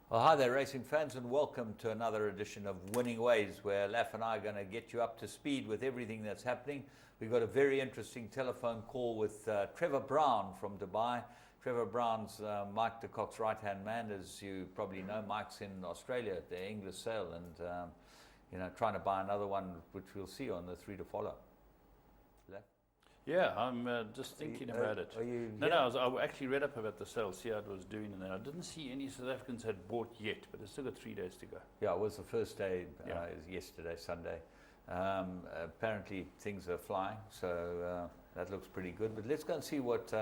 Well, hi there, racing fans, and welcome to another edition of Winning Ways, where Laf and I are going to get you up to speed with everything that's happening. We've got a very interesting telephone call with Trevor Brown from Dubai. Trevor Brown's Mike de Kock's right-hand man. As you probably know, Mike's in Australia at the English sale and trying to buy another one, which we'll see on the 3 to follow. Laf? Yeah, I'm just thinking about it. I actually read up about the sale, see how it was doing, and I didn't see any South Africans had bought yet, but it's still got 3 days to go. Yeah, it was the first day, it was yesterday, Sunday. Apparently things are flying, so that looks pretty good. But let's go and see what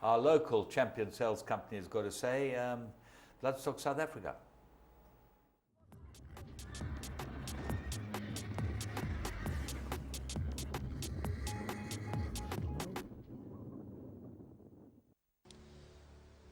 our local champion sales company has got to say. Bloodstock South Africa.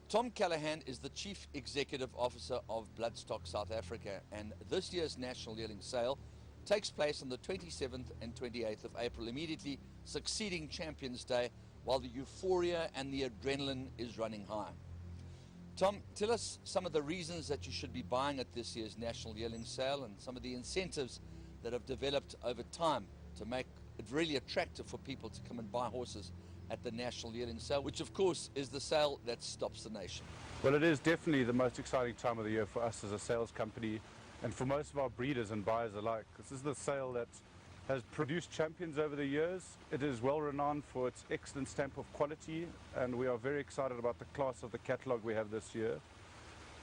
Tom Callahan is the Chief Executive Officer of Bloodstock South Africa, and this year's National Yearling Sale takes place on the 27th and 28th of April, immediately succeeding Champions Day, while the euphoria and the adrenaline is running high. Tom, tell us some of the reasons that you should be buying at this year's National Yearling Sale and some of the incentives that have developed over time to make it really attractive for people to come and buy horses at the National Yearling Sale, which of course is the sale that stops the nation. Well, it is definitely the most exciting time of the year for us as a sales company and for most of our breeders and buyers alike. This is the sale that has produced champions over the years. It is well renowned for its excellent stamp of quality, and we are very excited about the class of the catalogue we have this year.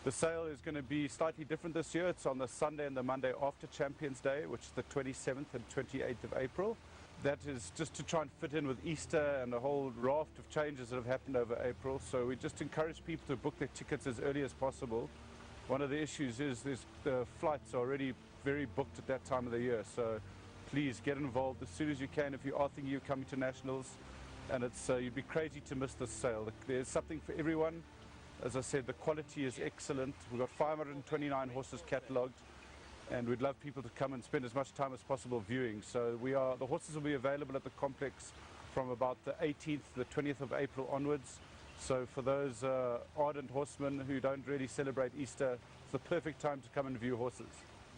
The sale is going to be slightly different this year. It's on the Sunday and the Monday after Champions Day, which is the 27th and 28th of April. That is just to try and fit in with Easter and a whole raft of changes that have happened over April. So we just encourage people to book their tickets as early as possible. One of the issues is the flights are already very booked at that time of the year. So please get involved as soon as you can if you are thinking of coming to Nationals. And you'd be crazy to miss this sale. There's something for everyone. As I said, the quality is excellent. We've got 529 horses catalogued, and we'd love people to come and spend as much time as possible viewing. So the horses will be available at the complex from about the 18th, the 20th of April onwards. So for those ardent horsemen who don't really celebrate Easter, it's the perfect time to come and view horses.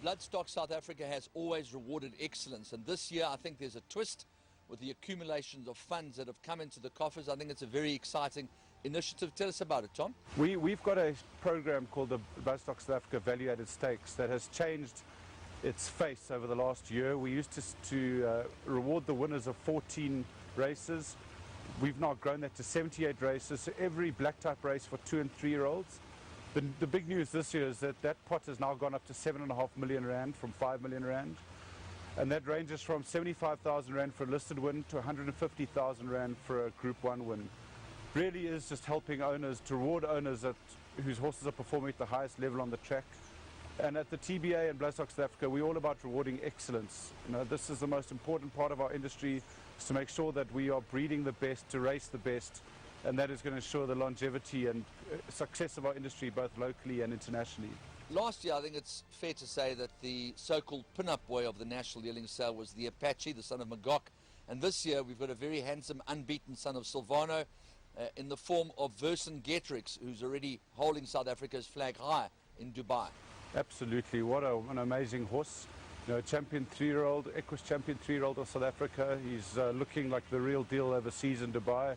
Bloodstock South Africa has always rewarded excellence, and this year I think there's a twist with the accumulations of funds that have come into the coffers. I think it's a very exciting initiative. Tell us about it, Tom. We've got a program called the Bloodstock South Africa Value Added Stakes that has changed its face over the last year. We used to reward the winners of 14 races. We've now grown that to 78 races, so every black type race for 2 and 3 year olds. The big news this year is that pot has now gone up to 7.5 million rand from 5 million rand. And that ranges from 75,000 rand for a listed win to 150,000 rand for a Group 1 win. Really is just helping owners, to reward owners whose horses are performing at the highest level on the track. And at the TBA and Bloodstock South Africa, we're all about rewarding excellence. This is the most important part of our industry, is to make sure that we are breeding the best, to race the best, and that is going to ensure the longevity and success of our industry, both locally and internationally. Last year, I think it's fair to say that the so-called pin-up boy of the National Yearling Sale was the Apache, the son of Magog. And this year, we've got a very handsome, unbeaten son of Silvano in the form of Vercingetorix, who's already holding South Africa's flag high in Dubai. Absolutely. What an amazing horse. Champion 3-year-old, Equus champion 3-year-old of South Africa. He's looking like the real deal overseas in Dubai.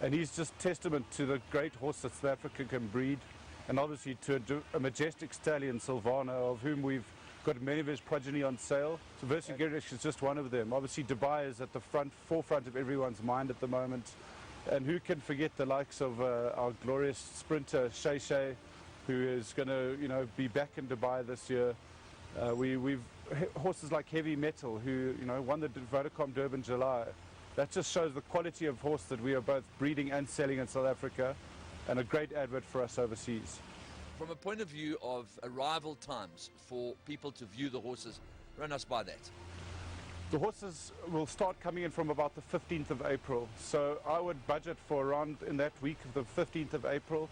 And he's just testament to the great horse that South Africa can breed. And obviously to a majestic stallion, Silvano, of whom we've got many of his progeny on sale. So Vercingetorix is just one of them. Obviously Dubai is at the forefront of everyone's mind at the moment. And who can forget the likes of our glorious sprinter, Shay, who is going to be back in Dubai this year. We've horses like Heavy Metal, who won the Vodacom Durban July. That just shows the quality of horse that we are both breeding and selling in South Africa, and a great advert for us overseas. From a point of view of arrival times for people to view the horses, run us by that. The horses will start coming in from about the 15th of April. So I would budget for around in that week of the 15th of April.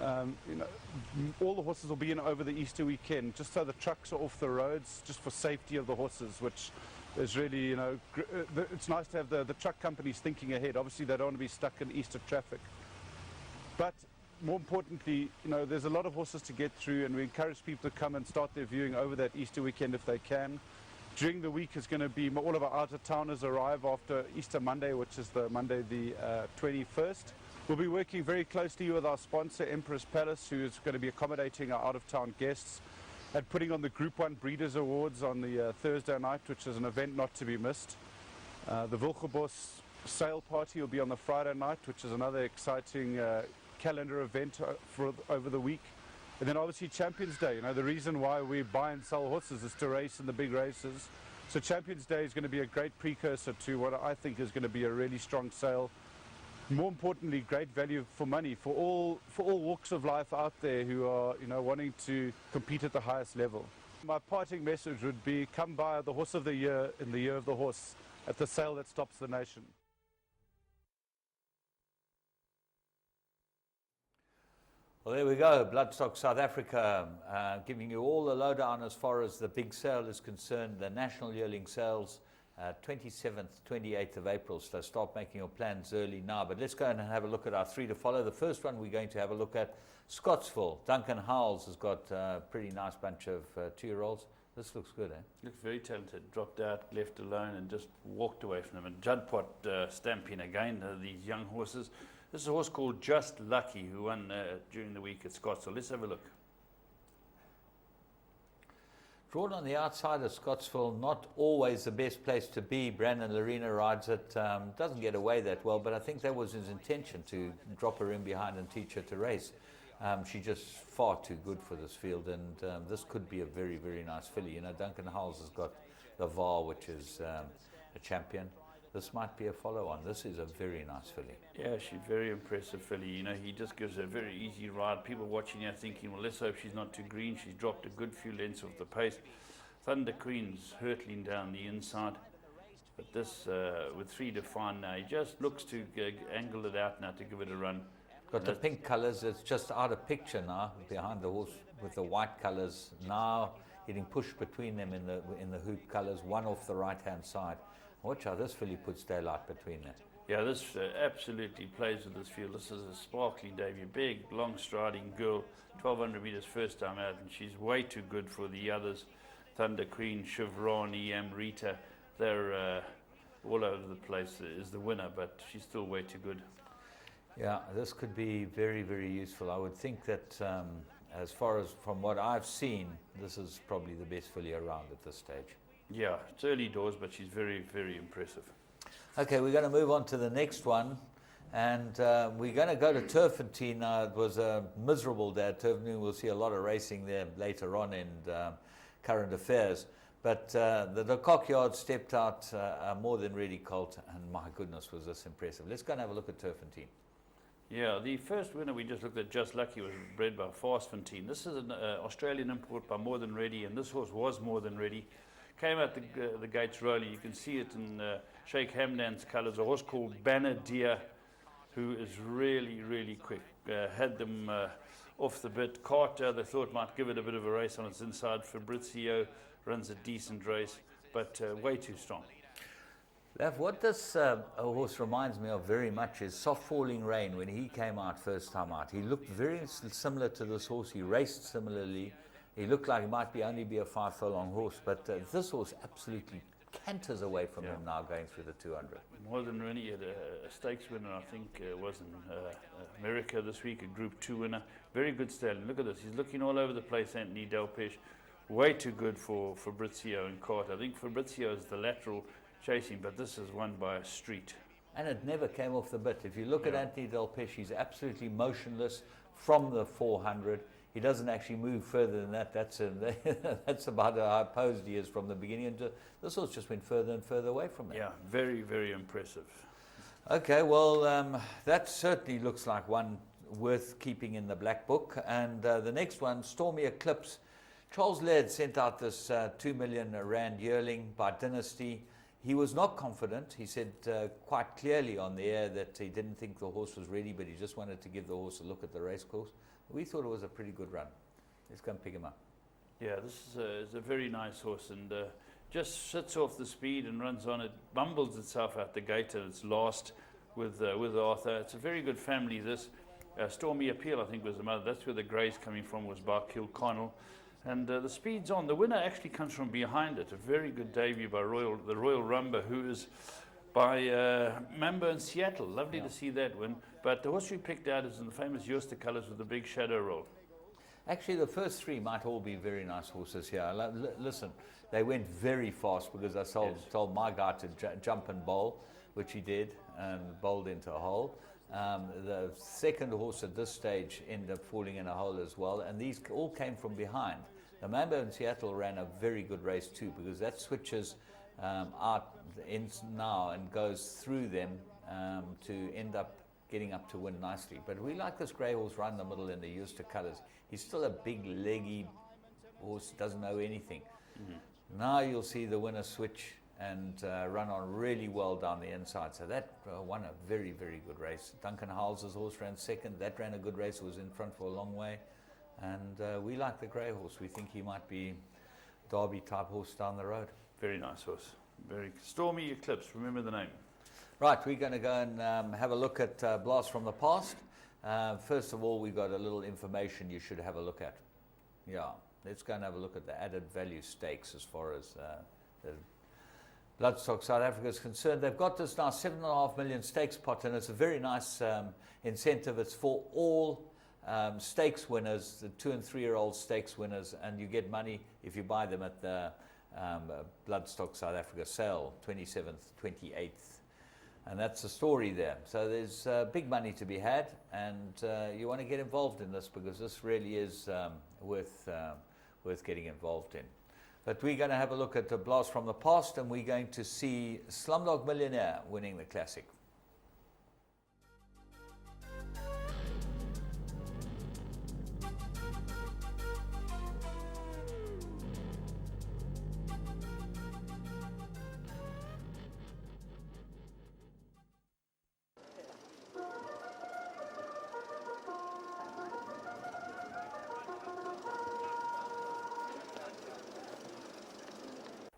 All the horses will be in over the Easter weekend, just so the trucks are off the roads, just for safety of the horses, which is really, it's nice to have the truck companies thinking ahead. Obviously, they don't want to be stuck in Easter traffic. But more importantly, there's a lot of horses to get through, and we encourage people to come and start their viewing over that Easter weekend if they can. During the week is going to be all of our out-of-towners arrive after Easter Monday, which is the Monday the 21st. We'll be working very closely with our sponsor, Empress Palace, who is going to be accommodating our out-of-town guests, and putting on the Group 1 Breeders' Awards on the Thursday night, which is an event not to be missed. The Wilgebos sale party will be on the Friday night, which is another exciting calendar event for over the week. And then obviously Champions Day. The reason why we buy and sell horses is to race in the big races. So Champions Day is going to be a great precursor to what I think is going to be a really strong sale. More importantly, great value for money for all walks of life out there who are wanting to compete at the highest level. My parting message would be, come buy the Horse of the Year in the Year of the Horse at the sale that stops the nation. Well, there we go, Bloodstock South Africa, giving you all the lowdown as far as the big sale is concerned, the National Yearling Sales, 27th, 28th of April, so start making your plans early now. But let's go and have a look at our three to follow. The first one we're going to have a look at, Scottsville. Duncan Howells has got a pretty nice bunch of 2-year-olds. This looks good, eh? Looks very talented. Dropped out, left alone, and just walked away from them. And Judpot stamping again, these young horses. This is a horse called Just Lucky, who won during the week at Scottsville. Let's have a look. Drawn on the outside of Scottsville, not always the best place to be. Brandon Lorena rides it, doesn't get away that well, but I think that was his intention, to drop her in behind and teach her to race. She's just far too good for this field, and this could be a very, very nice filly. Duncan Howells has got the VAR, which is a champion. This might be a follow-on. This is a very nice filly. Yeah, she's very impressive filly. He just gives her a very easy ride. People watching her thinking, well, let's hope she's not too green. She's dropped a good few lengths off the pace. Thunder Queen's hurtling down the inside. But this, with 3 to 5 now, he just looks to angle it out now to give it a run. Got the pink colours. It's just out of picture now, behind the horse with the white colours. Now getting pushed between them in the hoop colours, one off the right-hand side. Watch how this filly puts daylight between them. Yeah, this absolutely plays with this field. This is a sparkling debut, big, long striding girl, 1,200 metres first time out, and she's way too good for the others. Thunder Queen, Chevroni, Amrita, they're all over the place. Is the winner, but she's still way too good. Yeah, this could be very, very useful. I would think that as far as from what I've seen, this is probably the best filly around at this stage. Yeah, it's early doors, but she's very, very impressive. Okay, we're going to move on to the next one, and we're going to go to Turfentine. It was a miserable day at Turfentine. We'll see a lot of racing there later on in current affairs. But the Cock Yard stepped out more than ready colt, and my goodness, was this impressive. Let's go and have a look at Turfentine. Yeah, the first winner we just looked at, Just Lucky, was bred by Fastfontein. This is an Australian import by More Than Ready, and this horse was More Than Ready. Came out the gates rolling. You can see it in Sheikh Hamdan's colours. A horse called Banner Deer, who is really, really quick. Had them off the bit. Carter, they thought might give it a bit of a race on its inside. Fabrizio runs a decent race, but way too strong. What this horse reminds me of very much is Soft Falling Rain. When he came out first time out, he looked very similar to this horse. He raced similarly. He looked like he might only be a 5 furlong horse, but this horse absolutely canters away from him now going through the 200. More Than Ready had a stakes winner, I think, was in America this week, a Group 2 winner. Very good stallion. Look at this. He's looking all over the place, Anthony Delpesh. Way too good for Fabrizio and Carter. I think Fabrizio is the lateral chasing, but this is won by a street. And it never came off the bit. If you look at Anthony Delpesh, he's absolutely motionless from the 400. He doesn't actually move further than that. That's about how opposed he is from the beginning. And this horse just went further and further away from that. Yeah, very, very impressive. Okay, well, that certainly looks like one worth keeping in the black book. And the next one, Stormy Eclipse. Charles Laird sent out this 2 million rand yearling by Dynasty. He was not confident. He said quite clearly on the air that he didn't think the horse was ready, but he just wanted to give the horse a look at the race course. We thought it was a pretty good run. Let's go and pick him up. Yeah, this is a very nice horse, and just sits off the speed and runs on it, bumbles itself out the gate, and it's last with Arthur. It's a very good family, this. Stormy Appeal, I think, was the mother. That's where the grey's coming from, was by Kilconnell. And the speed's on. The winner actually comes from behind it. A very good debut by the Royal Rumba, who is by Mambo in Seattle. Lovely to see that win. But the horse we picked out is in the famous Yorster colours with the big shadow roll. Actually, the first three might all be very nice horses here. Listen, they went very fast because I told my guy to jump and bowl, which he did, and bowled into a hole. The second horse at this stage ended up falling in a hole as well, and these all came from behind. The Mambo in Seattle ran a very good race too, because that switches out in now and goes through them to end up getting up to win nicely. But we like this grey horse right in the middle in the Yorster colours. He's still a big leggy horse, doesn't know anything. Now you'll see the winner switch and run on really well down the inside. So that won a very, very good race. Duncan Howells' horse ran second. That ran a good race, was in front for a long way. And we like the grey horse. We think he might be Derby type horse down the road. Very nice horse. Very Stormy Eclipse, remember the name. Right, we're going to go and have a look at Blast from the Past. First of all, we've got a little information you should have a look at. Yeah, let's go and have a look at the added value stakes as far as the Bloodstock South Africa is concerned. They've got this now 7.5 million stakes pot, and it's a very nice incentive. It's for all stakes winners, the 2 and 3 year old stakes winners, and you get money if you buy them at the Bloodstock South Africa sale, 27th, 28th. And that's the story there. So there's big money to be had, and you want to get involved in this because this really is worth getting involved in. But we're going to have a look at the Blast from the Past, and we're going to see Slumdog Millionaire winning the Classic.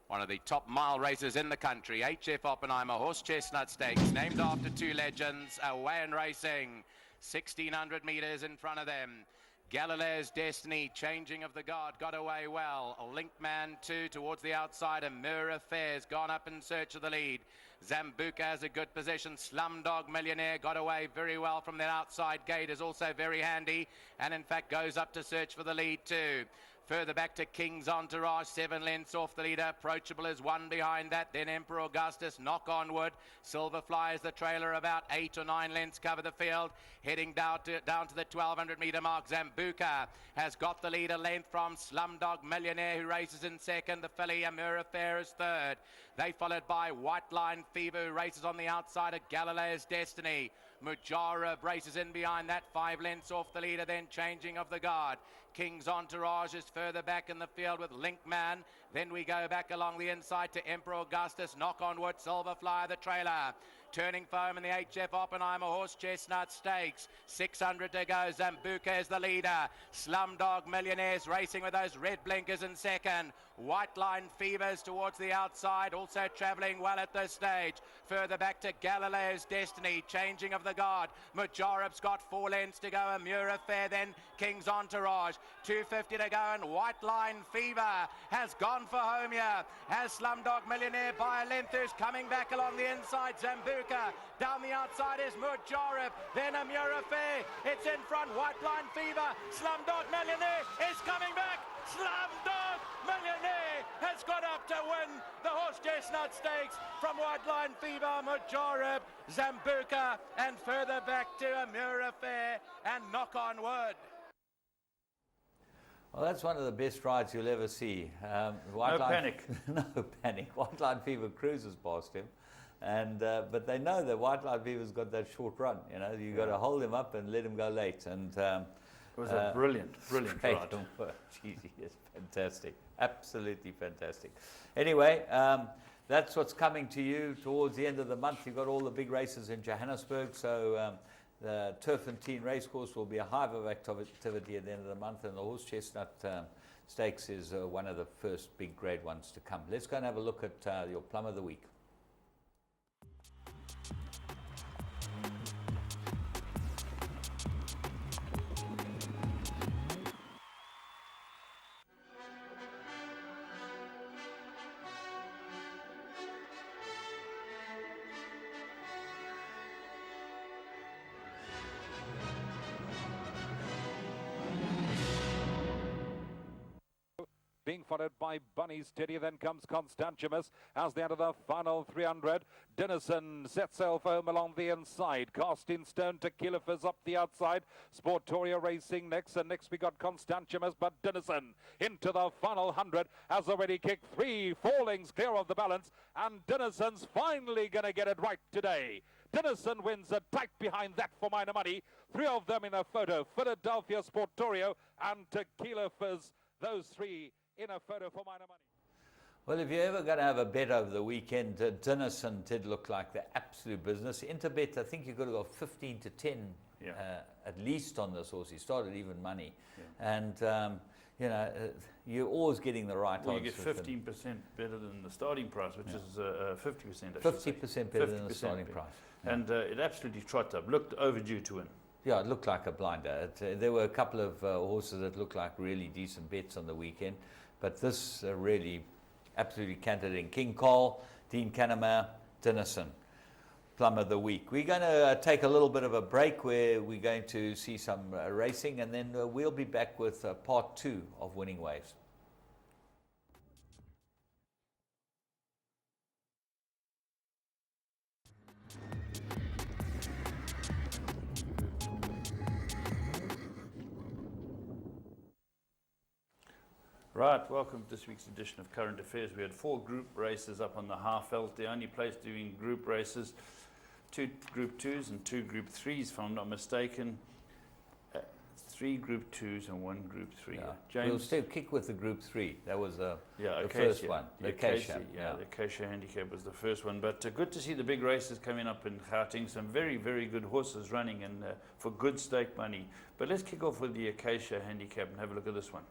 One of the top mile races in the country, HF Oppenheimer Horse Chestnut Stakes, named after two legends, away in racing, 1,600 metres in front of them. Galileo's Destiny, Changing of the Guard, got away well. Linkman 2 towards the outside, and Mirror Affairs gone up in search of the lead. Zambuca has a good position. Slumdog Millionaire got away very well from that outside gate, is also very handy, and in fact goes up to search for the lead too. Further back to King's Entourage, 7 lengths off the leader. Approachable is 1 behind that. Then Emperor Augustus, Knock on Wood. Silverfly is the trailer, about 8 or 9 lengths cover the field. Heading down to the 1,200 metre mark. Zambuca has got the lead a length from Slumdog Millionaire, who races in second. The filly Amur Affair is third. They followed by White Line Fever, who races on the outside of Galileo's Destiny. Mujara races in behind that, 5 lengths off the leader, then Changing of the Guard. King's Entourage is further back in the field with Linkman. Then we go back along the inside to Emperor Augustus, Knock on Wood, Silverfly the trailer. Turning for home in the HF Oppenheimer Horse Chestnut Stakes. 600 to go. Zambuca is the leader. Slumdog Millionaires racing with those red blinkers in second. White Line Fevers towards the outside, also travelling well at this stage. Further back to Galileo's Destiny, Changing of the Guard. Mujarab's got 4 lengths to go. Amur Affair, then King's Entourage. 250 to go, and White Line Fever has gone for home here. As Slumdog Millionaire by a length, who's coming back along the inside. Zambuca down the outside is Mujarab, then Amur Affair. It's in front, White Line Fever. Slumdog Millionaire is coming back. Slumdog Millionaire has got up to win the Horse Chestnut Stakes from White Line Fever, Mujarab, Zambuca, and further back to Amur Affair and Knock on Wood. Well, that's one of the best rides you'll ever see. No panic. No panic. White Line Fever cruises past him, and but they know that White Line Fever's got that short run. You know, you got to hold him up and let him go late. And it was a brilliant ride. Jeez, it's fantastic, absolutely fantastic. Anyway, that's what's coming to you towards the end of the month. You've got all the big races in Johannesburg, so. The Turffontein Racecourse will be a hive of activity at the end of the month, and the Horse Chestnut Stakes is one of the first big grade ones to come. Let's go and have a look at your plum of the week. being followed by Bunny Steady. Then comes Constantius as they enter the final 300. Dennison sets sail for home along the inside. Cast in Stone to Kilifers up the outside. Sportoria Racing next, and next we got Constantius, but Dennison into the final 100 has already kicked 3 fallings clear of the balance, and Dennison's finally going to get it right today. Dennison wins a tight behind that for minor money. 3 of them in a photo. Philadelphia Sportorio and Tequila Fizz. Those 3 in a photo for minor money. Well, if you're ever going to have a bet over the weekend, Dennison did look like the absolute business. Interbet, I think you could have got 15 to 10 at least on this horse. He started even money. Yeah. And, you know, you're always getting the right odds. You get 15% better than the starting price, which is 50%. 50% better than the starting price. Yeah. And it absolutely trotted up. Looked overdue to win. Yeah, it looked like a blinder. There were a couple of horses that looked like really decent bets on the weekend, but this really absolutely canted in. King Cole, Dean Canamere, Dennison, plum of the week. We're going to take a little bit of a break where we're going to see some racing, and then we'll be back with part 2 of Winning Waves. Right, welcome to this week's edition of Current Affairs. We had 4 group races up on the Halfveld, the only place doing group races, 2 Group 2s and 2 Group 3s, if I'm not mistaken. 3 Group 2s and 1 Group 3. Yeah. James? We'll still kick with the Group 3. That was the Acacia, first one. The Acacia, the Acacia Handicap was the first one. But good to see the big races coming up in Gauteng. Some very, very good horses running and for good stake money. But let's kick off with the Acacia Handicap and have a look at this one.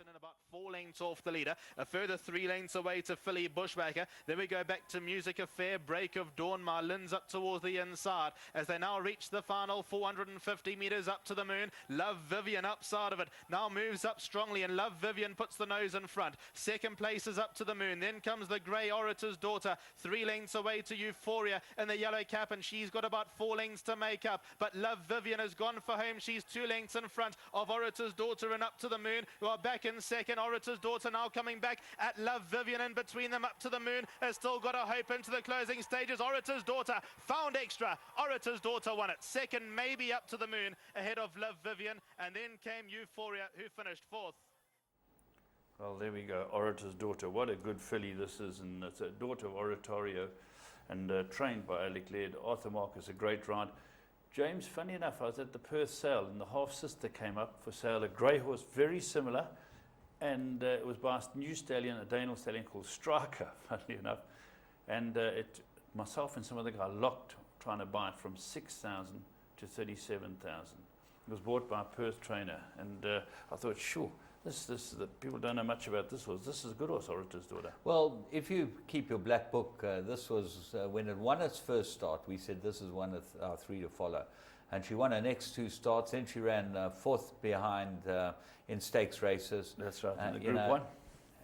And about 4 lengths off the leader, a further 3 lengths away to Philly Bushwhacker. Then we go back to Music Affair, Break of Dawn, Marlin's up towards the inside as they now reach the final 450 meters up to the moon. Love Vivian upside of it now moves up strongly, and Love Vivian puts the nose in front. Second place is up to the moon. Then comes the Grey Orator's Daughter, 3 lengths away to Euphoria in the yellow cap, and she's got about 4 lengths to make up, but Love Vivian has gone for home. She's 2 lengths in front of Orator's Daughter and Up to the Moon, who are back in second. Orator's Daughter now coming back at Love Vivian, and between them Up to the Moon has still got a hope into the closing stages. Orator's Daughter found extra. Orator's Daughter won it. Second, maybe Up to the Moon ahead of Love Vivian, and then came Euphoria, who finished 4th. Well, there we go. Orator's Daughter. What a good filly this is, and it's a daughter of Oratorio and trained by Alec Laird. Arthur Marcus, a great ride. James, funny enough, I was at the Perth sale and the half-sister came up for sale, a grey horse, very similar, and it was by a new stallion, a Daniel stallion called Striker, funny enough, and myself and some other guy locked trying to buy it from 6,000 to 37,000. It was bought by a Perth trainer, and I thought, sure, people don't know much about this horse. This is a good horse, Orator's Daughter. Well, if you keep your black book, this was when it won its first start. We said this is one of our 3 to follow, and she won her next 2 starts. Then she ran 4th behind in stakes races. That's right. In the Group 1.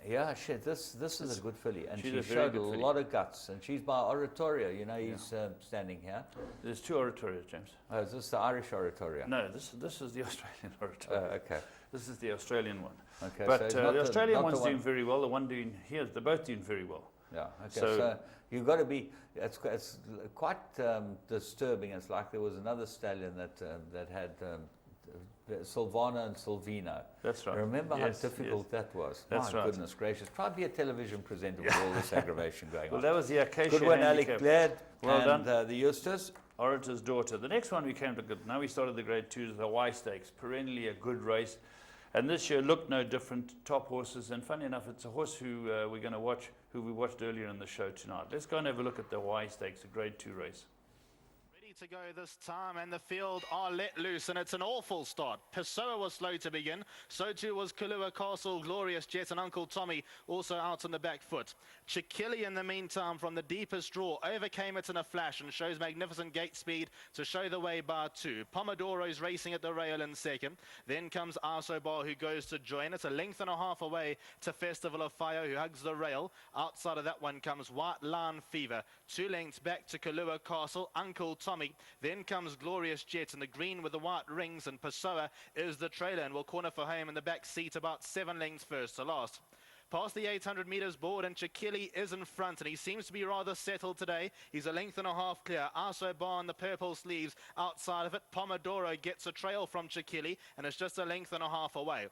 Yeah, shit. This is a good filly, and she a showed a lot of guts. And she's by Oratorio. You know, he's standing here. There's 2 Oratorios, James. Oh, is this the Irish Oratorio? No, this is the Australian Oratorio. Okay. This is the Australian one. Okay, but so the Australian one's doing very well. The one doing here, they're both doing very well. Yeah. Okay. So you've got to be. It's quite disturbing. It's like there was another stallion that had Silvana and Silvino. That's right. Remember how difficult that was? That's My right. goodness gracious. Try to be a television presenter with all this aggravation going on. Well, that was the Acacia Good one, Handicap. Alec Laird. Well and done. The Eustace. Orator's Daughter. The next one we came to good. Now we started the Grade 2s, the Y Stakes. Perennially a good race. And this year looked no different. Top horses. And funny enough, it's a horse who we're going to watch, who we watched earlier in the show tonight. Let's go and have a look at the Y Stakes, a Grade 2 race. To go this time, and the field are let loose, and it's an awful start. Pessoa was slow to begin, so too was Kalua Castle, Glorious Jet, and Uncle Tommy also out on the back foot. Chiquili in the meantime from the deepest draw overcame it in a flash and shows magnificent gate speed to show the way by 2. Pomodoro's racing at the rail in second. Then comes Asobar, who goes to join. It's a length and a half away to Festival of Fire, who hugs the rail. Outside of that one comes White Line Fever. 2 lengths back to Kalua Castle. Uncle Tommy Tommy. Then comes Glorious Jet in the green with the white rings, and Pessoa is the trailer and will corner for home in the back seat about 7 lengths first to last. Past the 800 metres board, and Chikili is in front, and he seems to be rather settled today. He's a length and a half clear. Aso Bar in the purple sleeves outside of it. Pomodoro gets a trail from Chikili, and it's just a length and a half away.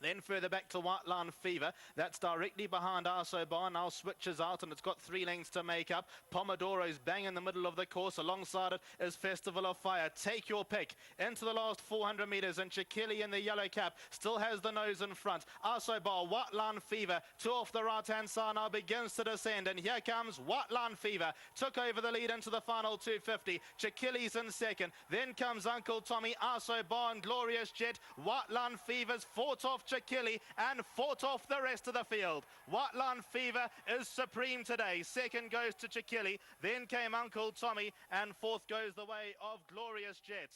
Then further back to White Line Fever. That's directly behind Aso Bar. Now switches out, and it's got 3 lengths to make up. Pomodoro's bang in the middle of the course. Alongside it is Festival of Fire. Take your pick into the last 400 metres, and Chikili in the yellow cap still has the nose in front. Aso Bar, White Line Fever, 2 off the right-hand side now begins to descend, and here comes White Line Fever. Took over the lead into the final 250. Chikili's in second. Then comes Uncle Tommy, Aso Bar and Glorious Jet. White Line Fever's fought off Chikili and fought off the rest of the field. White Line Fever is supreme today. Second goes to Chikili, then came Uncle Tommy, and fourth goes the way of Glorious Jet.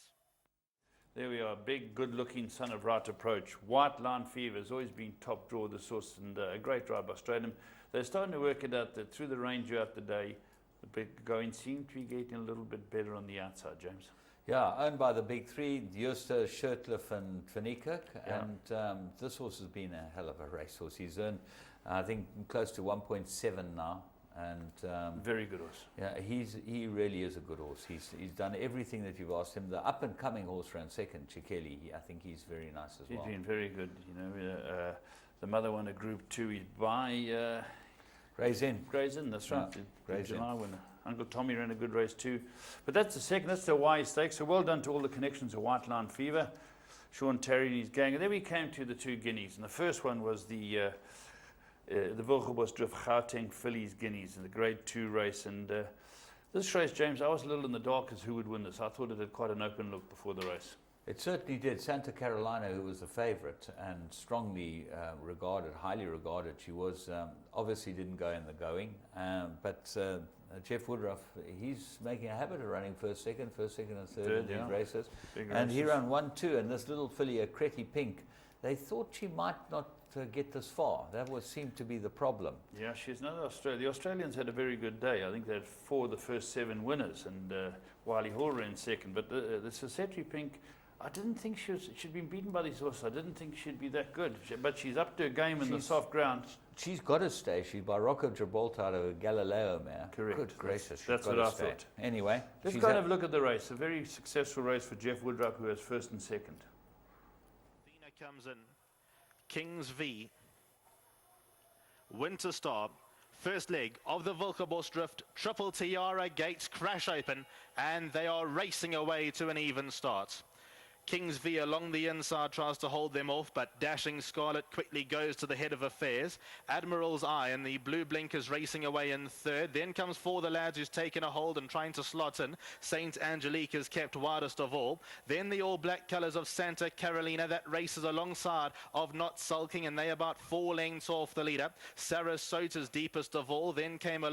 There we are, big, good-looking son of right approach. White Line Fever has always been top draw of the source, and a great ride by Stratham. They're starting to work it out that through the range out the day, the big going seemed to be getting a little bit better on the outside, James. Yeah, owned by the big three, Jooste, Shirtliff and Van Niekerk. Yeah. And this horse has been a hell of a racehorse. He's earned, I think, close to 1.7 now. And very good horse. yeah, he really is a good horse. He's done everything that you've asked him. The up-and-coming horse ran second, Chikeli, I think he's very nice as well. He's been very good. You know, the mother won a Group 2 by Gray's Inn. Gray's Inn, that's right. Gray's The July Inn. winner. Uncle Tommy ran a good race too. But that's the second, that's the Y Stakes. So well done to all the connections of White Line Fever, Sean Terry and his gang. And then we came to the 2 guineas. And the first one was the Wilgebosdrift Gauteng Fillies Guineas in the Grade 2 race. And this race, James, I was a little in the dark as who would win this. I thought it had quite an open look before the race. It certainly did. Santa Carolina, who was the favourite and strongly regarded, highly regarded, she was obviously didn't go in the going, but Jeff Woodruff, he's making a habit of running first, second, and third in these races. And he ran 1-2, and this little filly, a Cretty Pink, they thought she might not get this far. That seemed to be the problem. Yeah, she's another Australian. The Australians had a very good day. I think they had 4 of the first 7 winners, and Wiley Hall ran second. But the Cetri Pink, I didn't think she'd been beaten by these horses. I didn't think she'd be that good. But she's up to her game in the soft ground. She's got to stay. She's by Rocco Gibraltar out of a Galileo mare. Correct. Good gracious. That's what I thought. Anyway. Let's go and have a look at the race. A very successful race for Jeff Woodruff, who has first and second. Athena comes in. Kings V. Winter Star. First leg of the Wilgebosdrift Triple Tiara gates crash open, and they are racing away to an even start. Kings V along the inside tries to hold them off, but Dashing Scarlet quickly goes to the head of affairs. Admiral's Eye and the blue blinkers racing away in third. Then comes For the Lads, who's taken a hold and trying to slot in. Saint Angelique is kept widest of all. Then the all-black colours of Santa Carolina, that races alongside of Not Sulking, and they about 4 lengths off the leader. Sarasota's deepest of all. Then came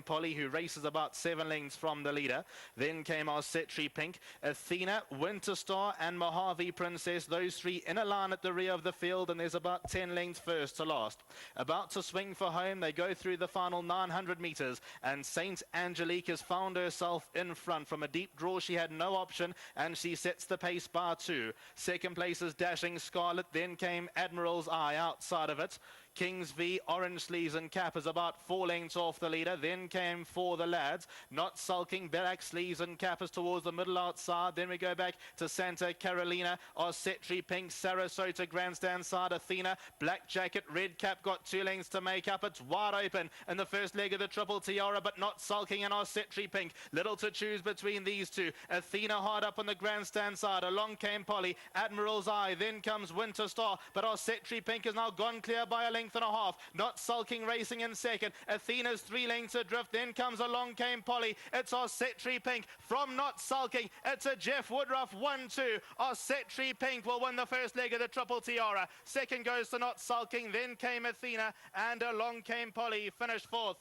Polly, who races about 7 lengths from the leader. Then came our Cetri Pink, Athena, Winter Star, and Mojave Princess, those 3 in a line at the rear of the field, and there's about 10 lengths first to last. About to swing for home, they go through the final 900 metres, and Saint Angelique has found herself in front. From a deep draw, she had no option, and she sets the pace bar 2. Second place is Dashing Scarlet, then came Admiral's Eye outside of it. Kings V, Orange Sleeves and Cap is about 4 lengths off the leader. Then came For the Lads, Not Sulking, Black Sleeves and Cap is towards the middle outside. Then we go back to Santa Carolina, Cetri Pink, Sarasota, Grandstand side, Athena, Black Jacket, Red Cap got 2 lengths to make up. It's wide open in the first leg of the Triple Tiara, but Not Sulking and Cetri Pink. Little to choose between these 2. Athena hard up on the Grandstand side. Along came Polly, Admiral's Eye. Then comes Winter Star, but Cetri Pink is now gone clear by a length and a half. Not Sulking racing in second. Athena's 3 lengths adrift. Then comes Along Came Polly. It's Cetri Pink from Not Sulking. It's a Jeff Woodruff 1-2. Cetri Pink will win the first leg of the Triple Tiara. Second goes to Not Sulking. Then came Athena, and Along Came Polly finished 4th.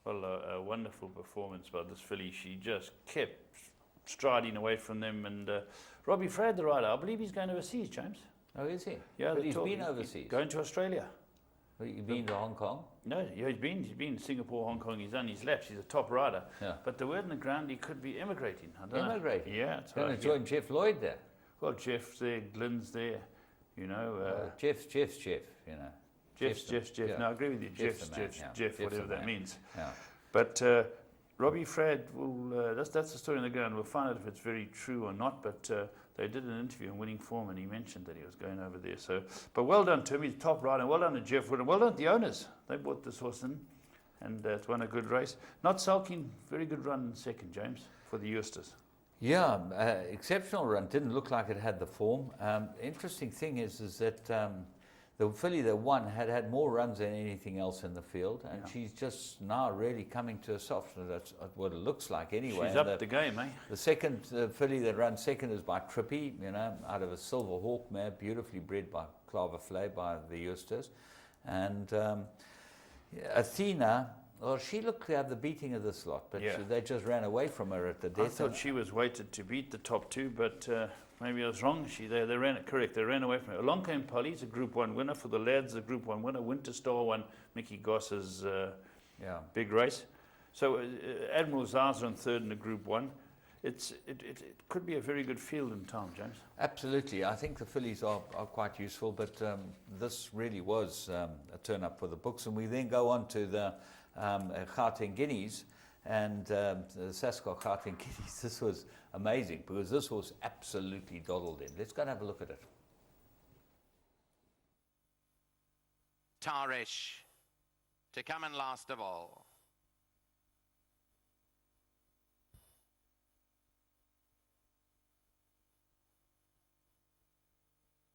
Well, a wonderful performance by this filly. She just kept striding away from them. And Robbie Frad, the rider, I believe he's going overseas, James. Oh, is he? Yeah, but he's been overseas. Going to Australia. You've been to Hong Kong? No, yeah, he's been in Singapore, Hong Kong. He's done his laps. He's a top rider. Yeah. But the word on the ground, he could be emigrating. I don't know. Emigrating? Yeah, it's Going right. to join Jeff Lloyd there. Well, Jeff's there, Glenn's there. You know. Jeff's Jeff. You know. Jeff. Yeah. No, I agree with you. Jeff's the man, yeah. Jeff, Jeff's whatever the that man. means. Yeah. But Robbie Frad will. That's the story on the ground. We'll find out if it's very true or not. But they did an interview in Winning Form, and he mentioned that he was going over there. So, but well done to him. He's top rider. Well done to Jeff Wood. And well done to the owners. They bought this horse in, and it's won a good race. Not sulking. Very good run in second, James, for the Eustis. Yeah, exceptional run. Didn't look like it had the form. Interesting thing is that the filly that won had more runs than anything else in the field, and she's just now really coming to herself. So that's what it looks like anyway. She's up the game, eh? The second filly that runs second is by Trippy, you know, out of a Silver Hawk mare, beautifully bred by Claver Flay by the Eustis. And Athena, well, she looked to have the beating of this lot, but they just ran away from her at the death. I thought she was weighted to beat the top two, but maybe I was wrong. They ran it correct. They ran away from her. Along came Polly's a Group 1 winner. For the lads, a Group 1 winner. Winter Star won Mickey Goss's big race. So Admiral Zaza in third in the Group 1. It could be a very good field in town, James. Absolutely. I think the fillies are quite useful, but this really was a turn-up for the books. And we then go on to the Gauteng Guineas and the Sasco Gauteng Guineas. This was amazing because this was absolutely doddled in. Let's go and have a look at it. Tarish to come in last of all.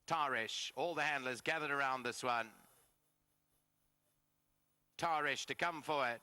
Tarish, all the handlers gathered around this one. Tarish to come forward.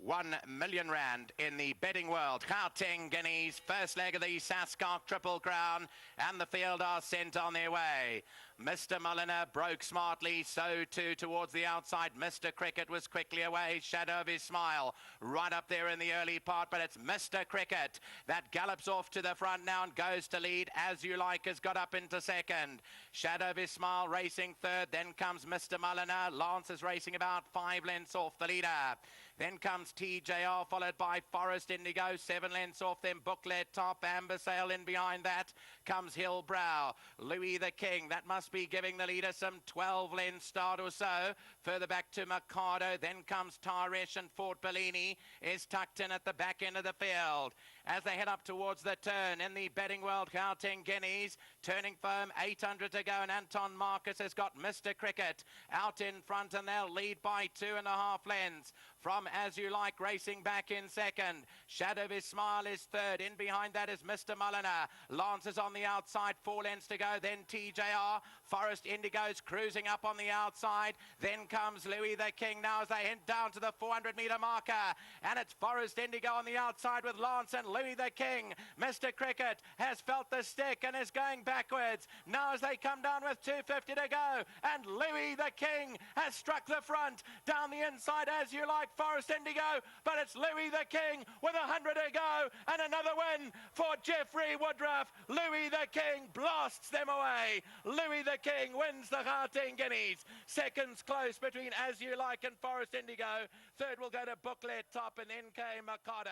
1 million rand in the betting world. Gauteng Guineas, first leg of the Sascock Triple Crown, and the field are sent on their way. Mr. Mulliner broke smartly, so too towards the outside. Mr. Cricket was quickly away, shadow of his smile, right up there in the early part, but it's Mr. Cricket that gallops off to the front now and goes to lead. As You Like has got up into second. Shadow of his smile racing third, then comes Mr. Mulliner. Lance is racing about 5 lengths off the leader. Then comes TJR, followed by Forest Indigo, 7 lengths off them. Booklet top, Amber Sail in behind that. Comes Hillbrow. Louis the King, that must be giving the leader some 12 lengths start or so. Further back to Mikado, then comes Tarish, and Fort Bellini is tucked in at the back end of the field. As they head up towards the turn in the betting world, Gauteng Guineas, turning firm, 800 to go, and Anton Marcus has got Mr. Cricket out in front, and they'll lead by 2.5 lengths. From As You Like racing back in second. Shadow of His Smile is third. In behind that is Mr. Mulliner. Lance is on the outside, 4 lengths to go. Then TJR. Forest Indigo's cruising up on the outside. Then comes Louis the King now as they head down to the 400-metre marker. And it's Forest Indigo on the outside with Lance and Louis the King. Mr. Cricket has felt the stick and is going backwards. Now as they come down with 250 to go. And Louis the King has struck the front. Down the inside, As You Like, Forest Indigo, but it's Louis the King with 100 to go, and another win for Jeffrey Woodruff. Louis the King blasts them away. Louis the King wins the Gauteng Guineas. Seconds close between As You Like and Forest Indigo. Third will go to Booklet top, and then came Mikado.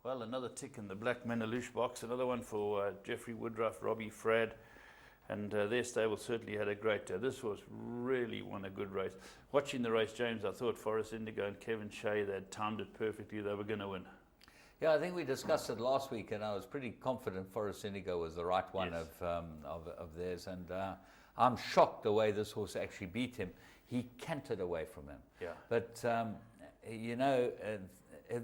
Well, another tick in the Black Menalouche box. Another one for Jeffrey Woodruff, Robbie Frad. And their stable certainly had a great day. This was really won a good race. Watching the race, James, I thought Forest Indigo and Kevin Shea, they had timed it perfectly. They were going to win. Yeah, I think we discussed it last week, and I was pretty confident Forest Indigo was the right one of theirs. And I'm shocked the way this horse actually beat him. He cantered away from him. Yeah. But, you know,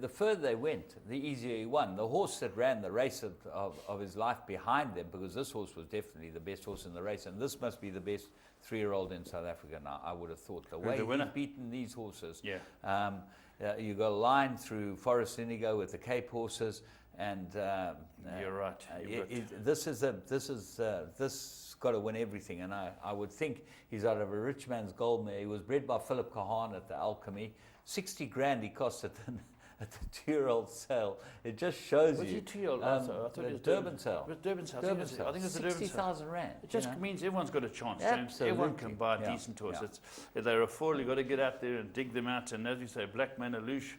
the further they went, the easier he won. The horse that ran the race of his life behind them, because this horse was definitely the best horse in the race, and this must be the best 3-year-old in South Africa now, I would have thought. The way he's beaten these horses. Yeah. You got a line through Forest Indigo with the Cape horses, and you're right. This got to win everything, and I would think he's out of a rich man's gold mare. He was bred by Philip Kahan at the Alchemy. 60 grand he cost at at the 2-year-old sale. It just shows Was you. he 2-year-old also? I thought The it was Durban sale. It was Durban sale. Durban I sale. think it's the Durban sale. 60,000 rand. It just means everyone's got a chance, James. Everyone can buy a decent horse. Yeah. If they're a foal, you've got to get out there and dig them out. And as you say, Black Manalouche.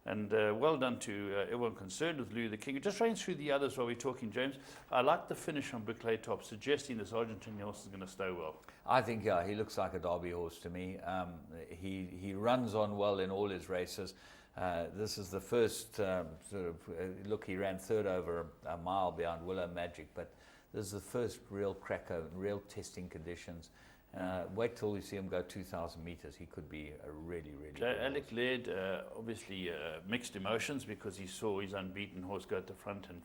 And well done to everyone concerned with Louis the King. Just running through the others while we're talking, James. I like the finish on Boucle Top, suggesting this Argentine horse is going to stay well. I think, yeah, he looks like a Derby horse to me. He runs on well in all his races. This is the first look, he ran third over a mile behind Willow Magic, but this is the first real cracker, real testing conditions. Wait till you see him go 2,000 meters. He could be a really, really good Alec horse. led, obviously mixed emotions because he saw his unbeaten horse go at the front and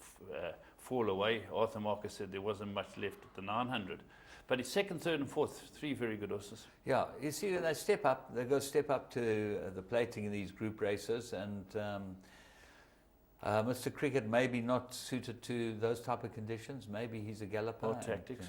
fall away. Arthur Marcus said there wasn't much left at the 900. But his second, third and fourth, 3 very good horses. Yeah, you see when they step up, they go step up to the plating in these group races, and Mr. Cricket maybe not suited to those type of conditions. Maybe he's a galloper. Or tactics.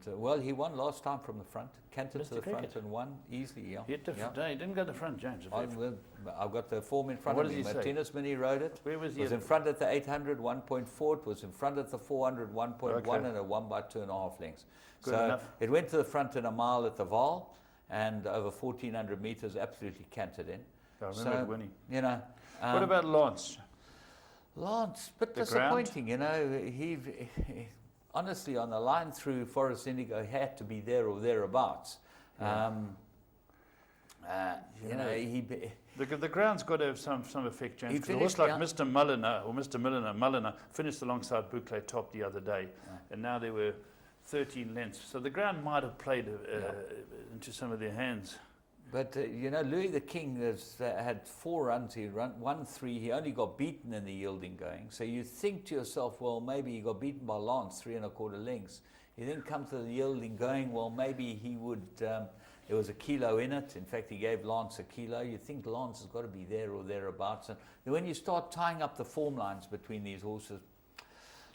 Well, he won last time from the front, canted Mr. to the Cricket. front and won easily. Yeah. He didn't go to the front, James. I've got the form in front What of me. does he say? Martinez Mini rode it. Where was he? Was in front at the 800, 1.4. It was in front at the 400, 1.1, Okay. and it won by 2.5 lengths. Good so enough. it went to the front in a mile at the Val, and over 1,400 meters, absolutely canted in. I remember winning. You know. What about Lance? Lance, but The disappointing, you know. He honestly, on the line through Forest Indigo, had to be there or thereabouts. Yeah. You know, The ground's got to have some effect, James. He Because it looks like finished, Mr. Mulliner finished alongside Boucle Top the other day, and now there were 13 lengths. So the ground might have played into some of their hands. But, you know, Louis the King had 4 runs. He won 3. He only got beaten in the yielding going. So you think to yourself, well, maybe he got beaten by Lance, 3 1/4 lengths. You then come to the yielding going, well, maybe he would, there was a kilo in it. In fact, he gave Lance a kilo. You think Lance has got to be there or thereabouts. And when you start tying up the form lines between these horses,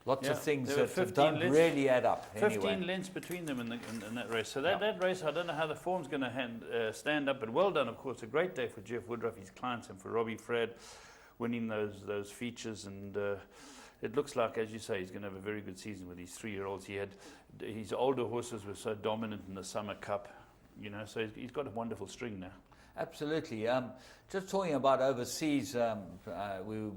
lots of things that don't really add up. 15 lengths between them in that race. So that race, I don't know how the form's going to stand up. But well done, of course. A great day for Jeff Woodruff, his clients, and for Robbie Fred winning those features. And it looks like, as you say, he's going to have a very good season with these 3-year-olds. His older horses were so dominant in the Summer Cup, you know. So he's got a wonderful string now. Absolutely. Just talking about overseas, we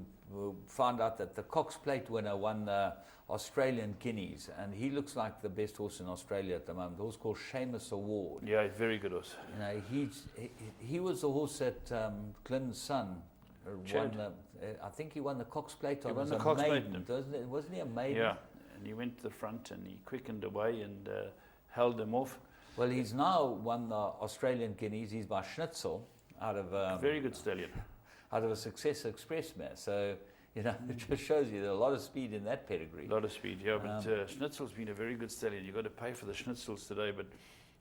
found out that the Cox Plate winner won the Australian Guineas, and he looks like the best horse in Australia at the moment. The horse called Seamus Award. Yeah, very good horse. You know, he was the horse that Glenn's son won. I think he won the Cox Plate on as a maiden. Wasn't he a maiden? Yeah, and he went to the front and he quickened away and held them off. Well, he's now won the Australian Guineas. He's by Schnitzel out of very good stallion. Out of a Success Express mare. So, you know, it just shows you there's a lot of speed in that pedigree. A lot of speed, yeah. But Schnitzel's been a very good stallion. You've got to pay for the Schnitzels today, but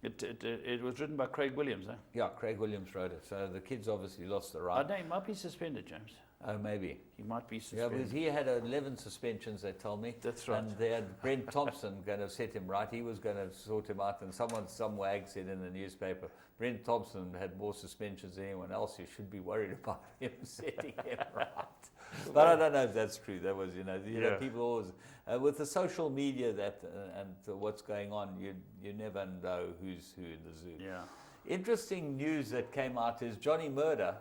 it was ridden by Craig Williams, eh? Yeah, Craig Williams rode it. So the kids obviously lost the ride. I know he might be suspended, James. Oh, maybe. He might be suspended. Yeah, because he had 11 suspensions, they told me. That's right. And they had Brent Thompson going to set him right. He was going to sort him out. And some wag said in the newspaper, Brent Thompson had more suspensions than anyone else. You should be worried about him setting him right. But I don't know if that's true. That was, you know, people always, with the social media and what's going on, you never know who's who in the zoo. Yeah. Interesting news that came out is Johnny Murtagh.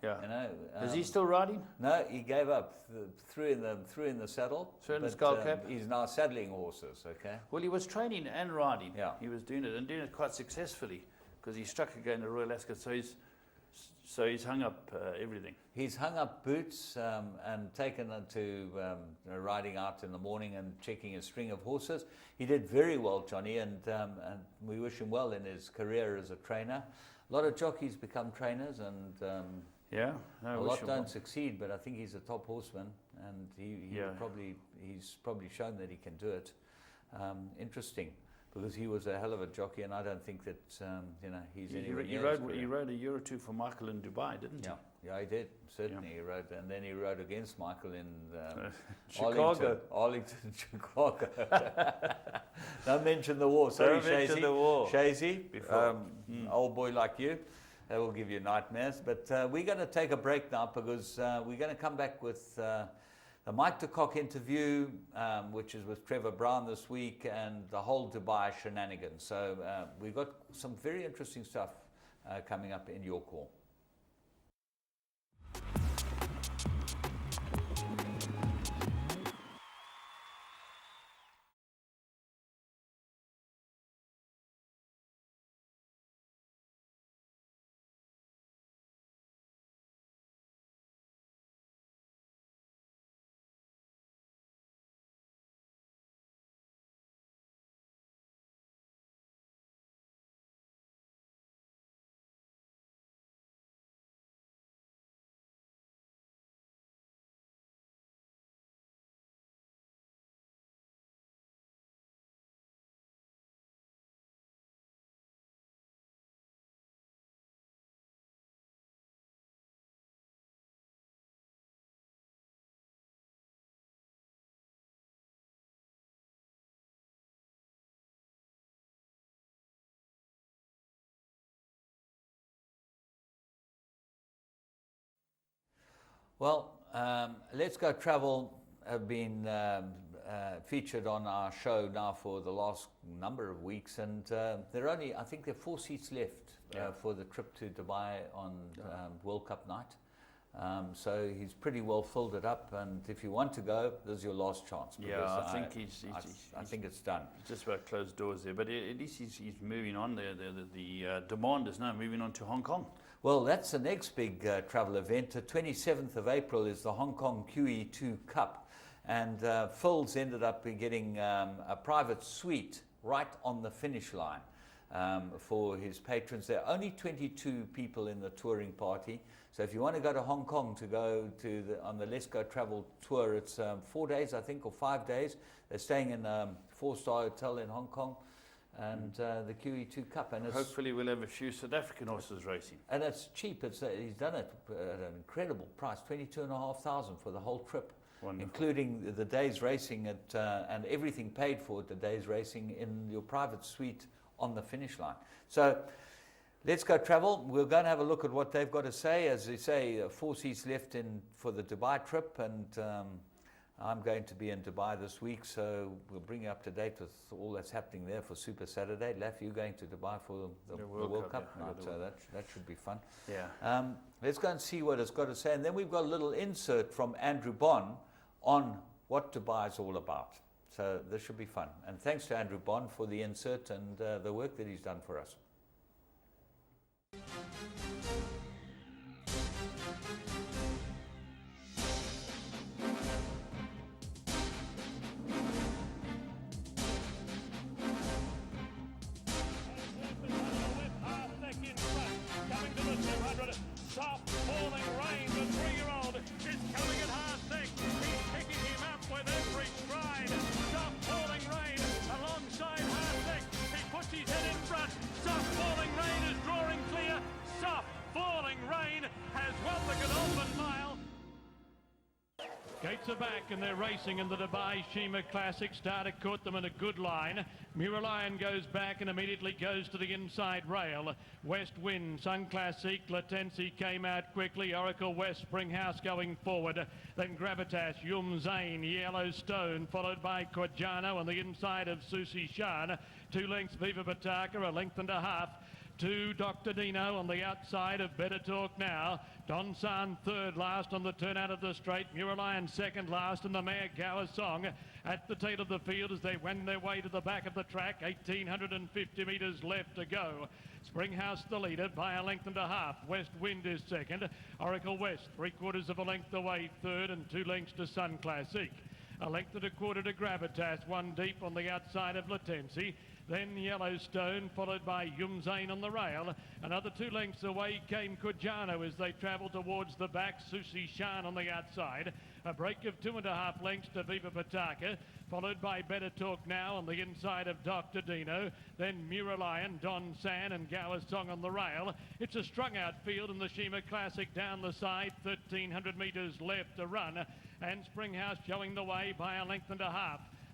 Yeah. You know, is he still riding? No, he gave up. Threw in the saddle. Threw in the skull cap. He's now saddling horses. Okay. Well, he was training and riding. Yeah. He was doing it quite successfully because he struck again at Royal Ascot. So he's hung up everything. He's hung up boots and taken it to riding out in the morning and checking a string of horses. He did very well, Johnny, and we wish him well in his career as a trainer. A lot of jockeys become trainers, and a lot don't succeed. But I think he's a top horseman, and he's probably shown that he can do it. Interesting. Because he was a hell of a jockey, and I don't think that he's anywhere near. He rode a year or two for Michael in Dubai, didn't he? Yeah, he did. Certainly, he rode, and then he rode against Michael in Chicago, Arlington, Chicago. Don't mention the war. Sorry, Don't mention the war. Shazy, old boy like you. That will give you nightmares. But we're going to take a break now because we're going to come back with the Mike de Kock interview, which is with Trevor Brown this week, and the whole Dubai shenanigans. So we've got some very interesting stuff coming up in your call. Well, Let's Go Travel have been featured on our show now for the last number of weeks, and there are only, I think there are 4 seats left for the trip to Dubai on World Cup night. So he's pretty well filled it up, and if you want to go, this is your last chance. Yeah, I think I think it's done. It's just about closed doors there, but at least he's moving on. The demand is now moving on to Hong Kong. Well, that's the next big travel event. The 27th of April is the Hong Kong QE2 Cup, and Phil's ended up getting a private suite right on the finish line for his patrons. There are only 22 people in the touring party, so if you want to go to Hong Kong to go to on the Let's Go Travel tour, it's 4 days, I think, or 5 days. They're staying in a 4-star hotel in Hong Kong, and the QE2 Cup, and hopefully we'll have a few South African horses racing. And it's cheap. He's done it at an incredible price, 22,500 for the whole trip. Wonderful. Including the day's racing and everything paid for at the day's racing in your private suite on the finish line. So Let's Go Travel. We're going to have a look at what they've got to say. As they say, 4 seats left in for the Dubai trip, and I'm going to be in Dubai this week, so we'll bring you up to date with all that's happening there for Super Saturday. Laf, you're going to Dubai for the World Cup night, so that should be fun. Yeah. Let's go and see what it's got to say, and then we've got a little insert from Andrew Bond on what Dubai is all about. So this should be fun. And thanks to Andrew Bond for the insert and the work that he's done for us. Soft falling rain, the 3-year-old is coming at half thick. He's picking him up with every stride. Soft falling rain alongside half thick. He puts his head in front. Soft falling rain is drawing clear. Soft falling rain has won the Godolphin Mile. Gates are back and they're racing in the Dubai Shima Classic. Starter caught them in a good line. Muralion goes back and immediately goes to the inside rail. West Wind, Sun Classic, Latensi came out quickly. Oracle West, Springhouse going forward. Then Gravitas, Yum Zane, Yellowstone, followed by Quajano on the inside of Susi Shan. 2 lengths Viva Bataka, 1.5 lengths. To Dr. Dino on the outside of Better Talk Now. Don San third last on the turn out of the straight. Muralion second last, and the mare Gower Song at the tail of the field as they wend their way to the back of the track. 1,850 metres left to go. Springhouse the leader by 1.5 lengths. West Wind is second. Oracle West 3/4 of a length away third, and 2 lengths to Sun Classic. 1.25 lengths to Gravitas, 1 deep on the outside of Latensi. Then Yellowstone, followed by Yumzane on the rail. Another 2 lengths away came Quajano as they travel towards the back. Susi Shan on the outside. A break of 2.5 lengths to Viva Bataka, followed by Better Talk Now on the inside of Dr. Dino. Then Muralion, Don San and Gower Song on the rail. It's a strung out field in the Shima Classic down the side. 1,300 metres left to run. And Springhouse showing the way by 1.5 lengths.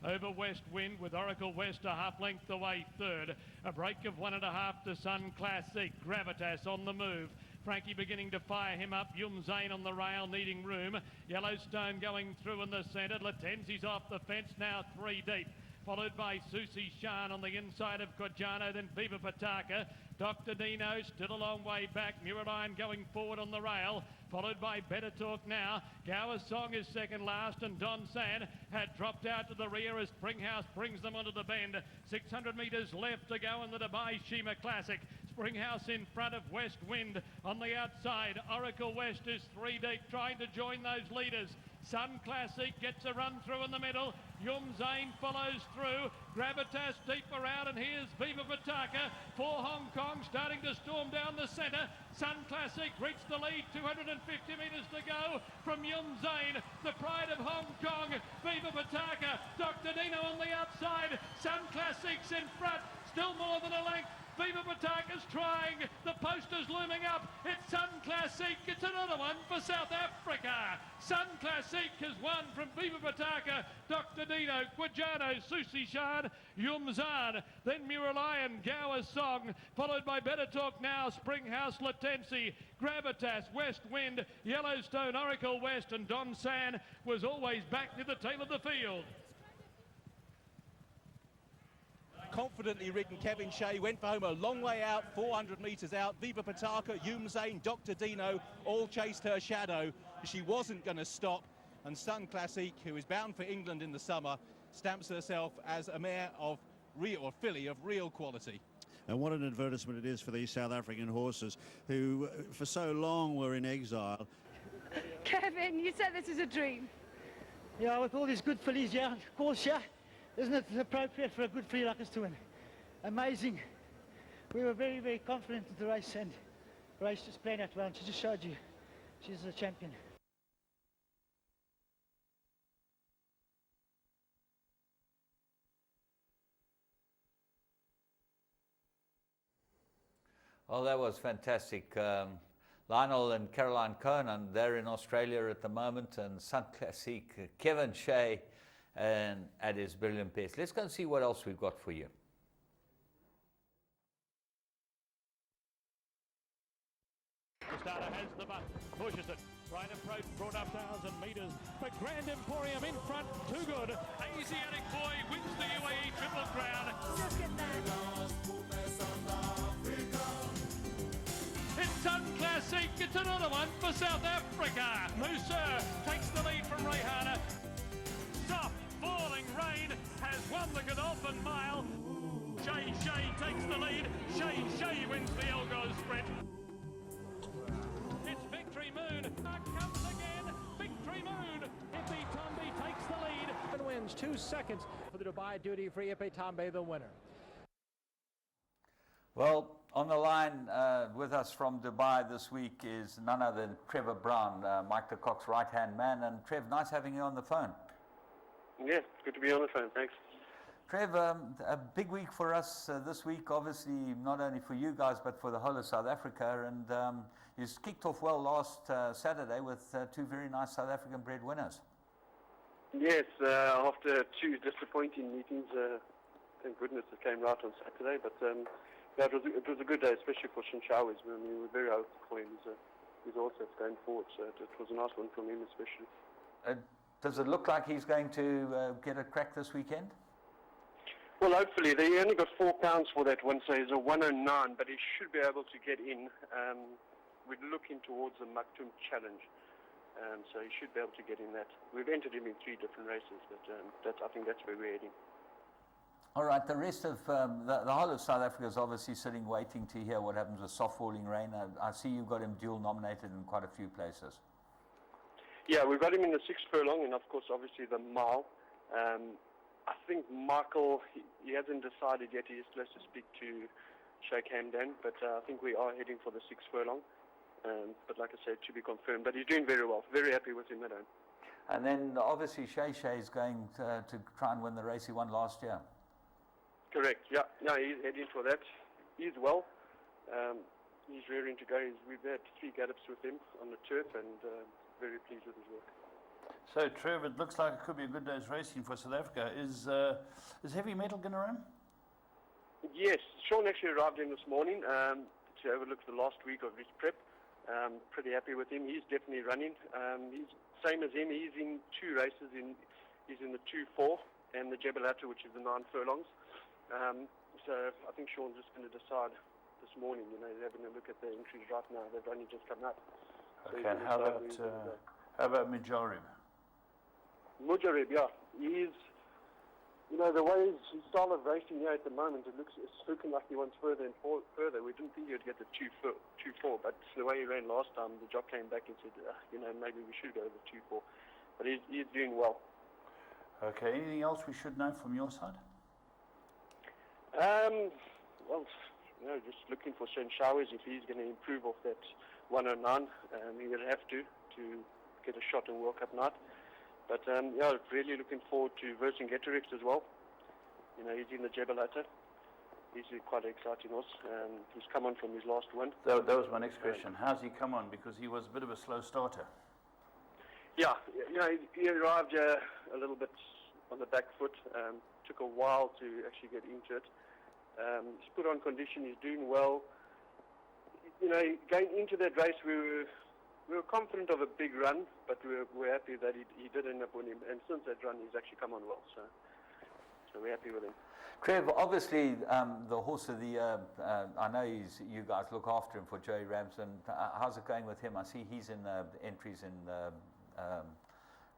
over West Wind with Oracle West a half length away third. A break of 1.5 to Sun Classic. Gravitas on the move. Frankie beginning to fire him up. Yum Zane on the rail needing room. Yellowstone going through in the centre. Latenzi's off the fence now 3 deep. Followed by Susie Shan on the inside of Quajano, then Viva Pataka. Dr. Dino still a long way back. Miraline going forward on the rail, followed by Better Talk now. Gower's Song is second last, and Don San had dropped out to the rear as Springhouse brings them onto the bend. 600 metres left to go in the Dubai Shima Classic. Springhouse in front of West Wind. On the outside, Oracle West is 3 deep, trying to join those leaders. Sun Classic gets a run through in the middle. Yum Zane follows through. Gravitas deeper out, and here's Viva Pataka for Hong Kong, starting to storm down the centre. Sun Classic reached the lead, 250 metres to go from Yum Zane, the pride of Hong Kong. Viva Pataka, Dr. Dino on the outside. Sun Classic's in front, still more than a length. Viva Pataka's trying, the poster's looming up. It's Sun Classic, it's another one for South Africa. Sun Classic has won from Viva Pataka, Dr. Dino, Quajano, Susie Shan, Yum Zan, then Muralian, Gower's Song, followed by Better Talk now, Springhouse, Latensi, Gravitas, West Wind, Yellowstone, Oracle West, and Don San was always back near the tail of the field. Confidently ridden Kevin Shea went for home a long way out, 400 metres out. Viva Pataka, Yum Zane, Dr. Dino all chased her shadow. She wasn't going to stop, and Sun Classic, who is bound for England in the summer, stamps herself as a mare of real, or filly of real quality. And what an advertisement it is for these South African horses who for so long were in exile. Kevin, you said this is a dream. Yeah, with all these good fillies, yeah, of course, yeah. Isn't it appropriate for a good filly like us to win? Amazing. We were very, very confident in the race, and the race just playing out well, and she just showed you she's a champion. Well, that was fantastic. Lionel and Caroline Conan, they're in Australia at the moment, and Sun Classic, Kevin Shea, and at his brilliant pace. Let's go and see what else we've got for you. The starter has the button, pushes it. Right approach, brought up 1,000 metres. But Grand Emporium in front, too good. Asiatic Boy wins the UAE Triple Crown. Look at that. It's Sun Classic, it's another one for South Africa. Musa takes the lead from Rehana. Soft falling rain has won the Godolphin Mile. Shay takes the lead. Shay wins the Elgo Sprint. It's Victory Moon. Back comes again. Victory Moon. Ipi Tambi takes the lead and wins 2 seconds for the Dubai Duty Free. Ipi Tambi the winner. Well, on the line with us from Dubai this week is none other than Trevor Brown, Mike de Kock's right-hand man. And Trev, nice having you on the phone. Yeah, good to be on the phone, thanks. Trev, a big week for us this week, obviously not only for you guys but for the whole of South Africa, and you kicked off well last Saturday with 2 very nice South African bred winners. Yes, after 2 disappointing meetings, thank goodness it came right on Saturday, but yeah, it was a good day, especially for Shinchawi. I mean, we were very hopeful for his also going forward, so it was a nice one from him especially. Does it look like he's going to get a crack this weekend? Well, hopefully. They only got £4 for that one, so he's a 109, but he should be able to get in. We're looking towards the Maktoum Challenge, so he should be able to get in that. We've entered him in 3 different races, but I think that's where we're heading. All right, the rest of the whole of South Africa is obviously sitting waiting to hear what happens with soft falling rain. I see you've got him dual nominated in quite a few places. Yeah, we've got him in the 6th furlong, and of course, obviously the mile. I think Michael, he hasn't decided yet. He is supposed to speak to Sheikh Hamdan, but I think we are heading for the 6th furlong. But like I said, to be confirmed. But he's doing very well. Very happy with him at home. And then obviously Shay is going to try and win the race he won last year. Correct. Yeah, he's heading for that. He's well. He's rearing to go. We've had 3 gallops with him on the turf, and very pleased with his work. So, Trev, it looks like it could be a good day's racing for South Africa. Is Heavy Metal going to run? Yes, Sean actually arrived in this morning to overlook the last week of his prep. Pretty happy with him. He's definitely running. He's same as him. He's in 2 races. He's in the 2-4 and the Jebelata, which is the 9 furlongs. So I think Sean's just going to decide this morning. You know, he's having a look at the entries right now. They've only just come up. So Okay, and how about Mujarib? Mujarib, yeah. He's, you know, the way his style of racing here at the moment, it's looking like he wants further and further. We didn't think he would get the 2-4, but the way he ran last time, the jock came back and said, you know, maybe we should go the 2-4. But he's doing well. Okay, anything else we should know from your side? Well, you know, just looking for Shane Showers if he's going to improve off that 109. He will have to get a shot in World Cup night. But yeah, really looking forward to Vercingetorix as well. You know, he's in the Jebelata. He's quite an exciting horse. He's come on from his last win. That was my next question. How's he come on? Because he was a bit of a slow starter. Yeah, you know, he arrived a little bit on the back foot. Took a while to actually get into it. He's put on condition. He's doing well. You know, going into that race, we were confident of a big run, but we're happy that he did end up winning. And since that run, he's actually come on well. So we're happy with him. Trev, obviously the horse of the year, I know you guys look after him for Joey Ramsden. How's it going with him? I see he's in entries in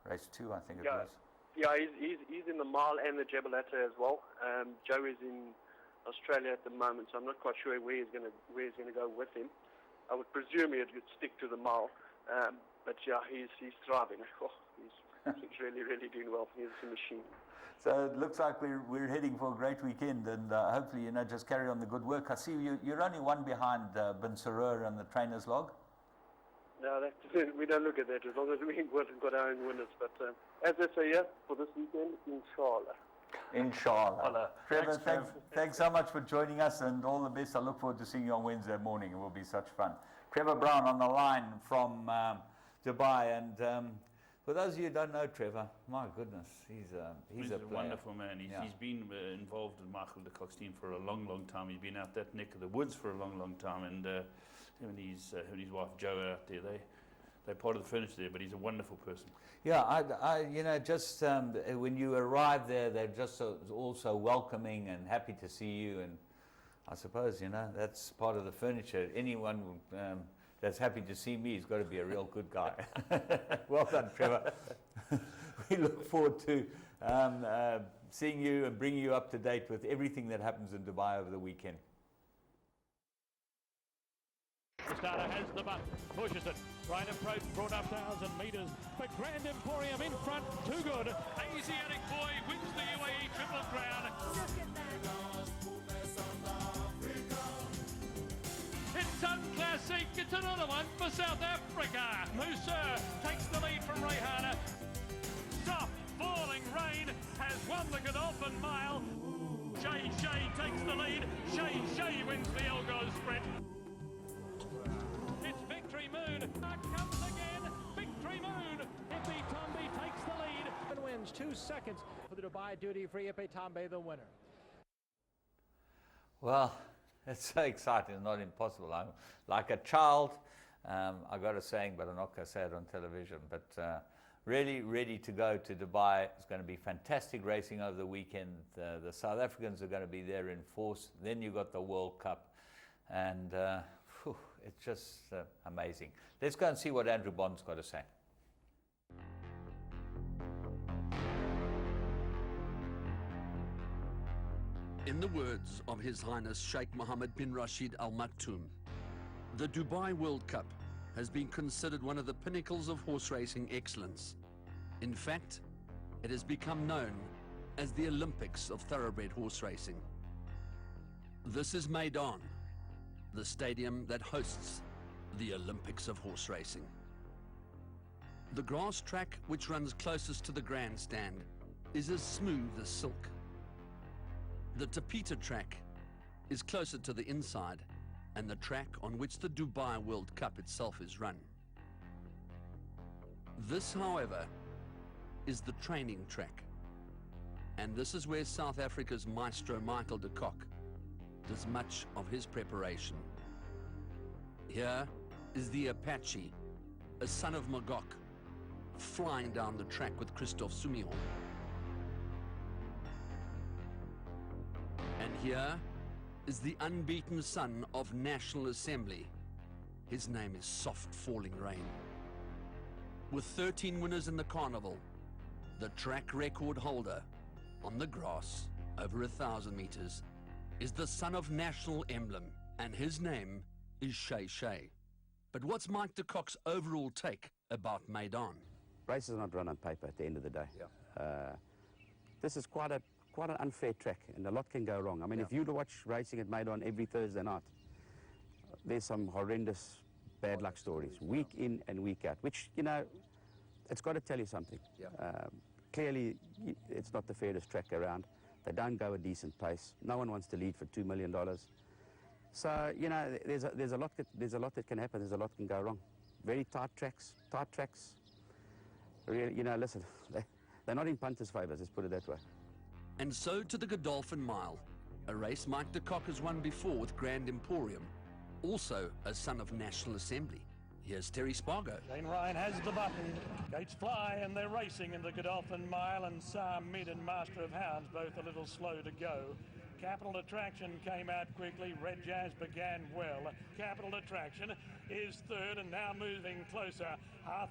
race 2, I think it was. Yeah, he's in the mile and the Jebelata as well. Joey's in Australia at the moment, so I'm not quite sure where he's going to go with him. I would presume he'd stick to the mile, but yeah, he's thriving. Oh, he's really, really doing well. He's a machine. So it looks like we're heading for a great weekend, and hopefully, you know, just carry on the good work. I see you're only one behind Ben Sarur on the trainer's log. No, we don't look at that as long as we've got our own winners. But as I say, yeah, for this weekend, inshallah. Inshallah. Trevor, thanks so much for joining us, and all the best. I look forward to seeing you on Wednesday morning. It will be such fun. Trevor Brown on the line from Dubai, and for those of you who don't know Trevor, my goodness, he's a wonderful man. He's been involved with Michael de Kock's team for a long, long time. He's been out that neck of the woods for a long, long time, and him and his wife Jo are out there. They're part of the furniture there, but he's a wonderful person. Yeah, I you know, just when you arrive there, they're just also welcoming and happy to see you. And I suppose, you know, that's part of the furniture. Anyone that's happy to see me has got to be a real good guy. Well done, Trevor. We look forward to seeing you and bringing you up to date with everything that happens in Dubai over the weekend. The starter has the button, pushes it. Right approach, brought up 1,000 metres. But Grand Emporium in front, too good. Asiatic Boy wins the UAE Triple Crown. It's Sun Classic, it's another one for South Africa. Musa takes the lead from Rayhana. Soft falling rain has won the Godolphin Mile. Shay takes the lead. Shay wins the Elgo Sprint. It's Victory Moon. Comes again. Victory Moon. Ipe Tombe takes the lead and wins 2 seconds for the Dubai Duty Free. Ipe Tombe the winner. Well, it's so exciting, not impossible. I'm like a child. I got a saying, but I'm not going to say it on television. But really ready to go to Dubai. It's going to be fantastic racing over the weekend. The South Africans are going to be there in force. Then you've got the World Cup. And it's just amazing. Let's go and see what Andrew Bond's got to say. In the words of His Highness Sheikh Mohammed bin Rashid Al Maktoum, the Dubai World Cup has been considered one of the pinnacles of horse racing excellence. In fact, it has become known as the Olympics of thoroughbred horse racing. This is Maidan, the stadium that hosts the Olympics of horse racing. The grass track which runs closest to the grandstand is as smooth as silk. The Tapita track is closer to the inside and the track on which the Dubai World Cup itself is run. This, however, is the training track. And this is where South Africa's maestro Michael de Kock does much of his preparation. Here is the Apache, a son of Magog, flying down the track with Christophe Soumillon. And here is the unbeaten son of National Assembly. His name is Soft Falling Rain. With 13 winners in the carnival, the track record holder on the grass over 1,000 meters is the son of National Emblem, and his name is Shay Shay. But what's Mike de Kock's overall take about Maidan? Races are not run on paper at the end of the day. This is quite an unfair track, and a lot can go wrong. I mean, if you watch racing at Maidan every Thursday night, there's some horrendous bad luck stories, week in and week out, which, you know, it's got to tell you something. Clearly, it's not the fairest track around. They don't go a decent pace. No one wants to lead for $2 million. So, you know, there's a lot that can happen. There's a lot can go wrong. Very tight tracks. Really, you know, listen, they're not in punters' favours, let's put it that way. And so to the Godolphin Mile, a race Mike de Kock has won before with Grand Emporium, also a son of National Assembly. Here's Terry Spargo. Shane Ryan has the button. Gates fly and they're racing in the Godolphin Mile, and Sam Mid and Master of Hounds both a little slow to go. Capital Attraction came out quickly. Red Jazz began well. Capital Attraction is third and now moving closer.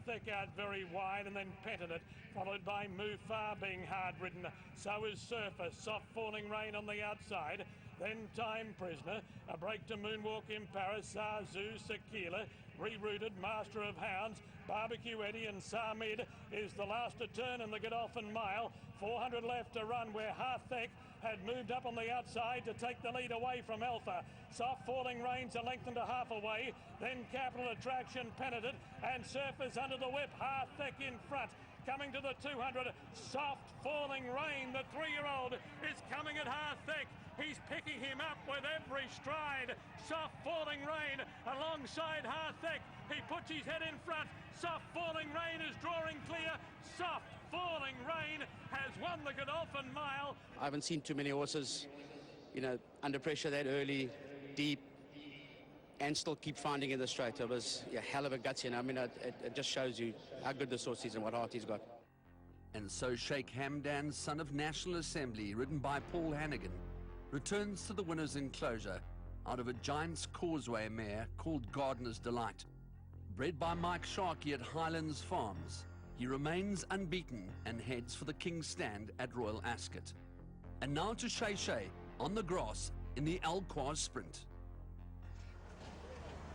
Thick out very wide and then Penitent, followed by Move Far being hard ridden. So is Surfer. Soft Falling Rain on the outside. Then Time Prisoner, a break to Moonwalk in Paris, Zazu, Sakila, rerouted Master of Hounds, Barbecue Eddie and Samid is the last to turn in the Godolphin Mile. 400 left to run where Harthek had moved up on the outside to take the lead away from Alpha. Soft Falling Rains a length and a half away, then Capital Attraction, Penitent, and Surfers under the whip, Harthek in front. Coming to the 200, Soft Falling Rain, the 3-year-old, is coming at Harthek. He's picking him up with every stride. Soft Falling Rain alongside Harthek. He puts his head in front. Soft Falling Rain is drawing clear. Soft Falling Rain has won the Godolphin Mile. I haven't seen too many horses, you know, under pressure that early, deep, and still keep finding in the straight. It was a hell of a guts, you know. I mean, it just shows you how good this horse is and what heart he's got. And so Sheikh Hamdan, son of National Assembly, ridden by Paul Hannigan, returns to the winner's enclosure out of a Giant's Causeway mare called Gardener's Delight. Bred by Mike Sharkey at Highlands Farms, he remains unbeaten and heads for the King's Stand at Royal Ascot. And now to Shay Shay on the grass in the Alquaz Sprint.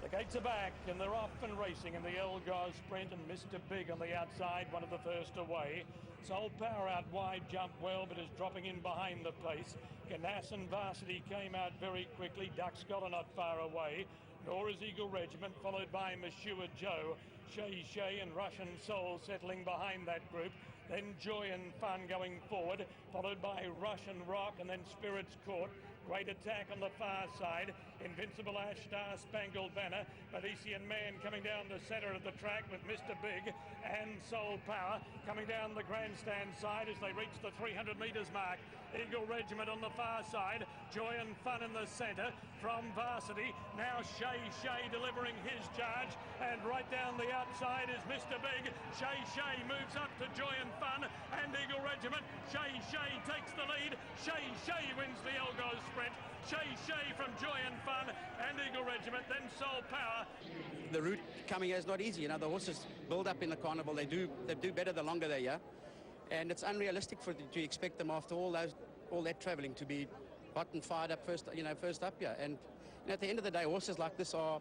The gates are back and they're off and racing in the Elgar Sprint, and Mr. Big on the outside, one of the first away. Soul Power out wide, jumped well, but is dropping in behind the pace. Ganassan Varsity came out very quickly. Duck Scholar not far away. Nor is Eagle Regiment, followed by Mashua Joe. Shay Shay and Russian Soul settling behind that group. Then Joy and Fun going forward, followed by Russian Rock and then Spirits Court. Great Attack on the far side. Invincible Ash Star Spangled Banner. Parisian Man coming down the centre of the track with Mr. Big and Soul Power coming down the grandstand side as they reach the 300 metres mark. Eagle Regiment on the far side. Joy and Fun in the centre from Varsity. Now Shay Shay delivering his charge, and right down the outside is Mr. Big. Shay Shay moves up to Joy and Fun and Eagle Regiment. Shay Shay takes the lead. Shay Shay wins the Elgar Sprint. Shay Shay from Joy and Fun and Eagle Regiment, then Soul Power. The route coming here is not easy. You know, the horses build up in the carnival. They do better the longer they're here. And it's unrealistic to expect them after all that travelling to be hot and fired up first up here. And at the end of the day, horses like this are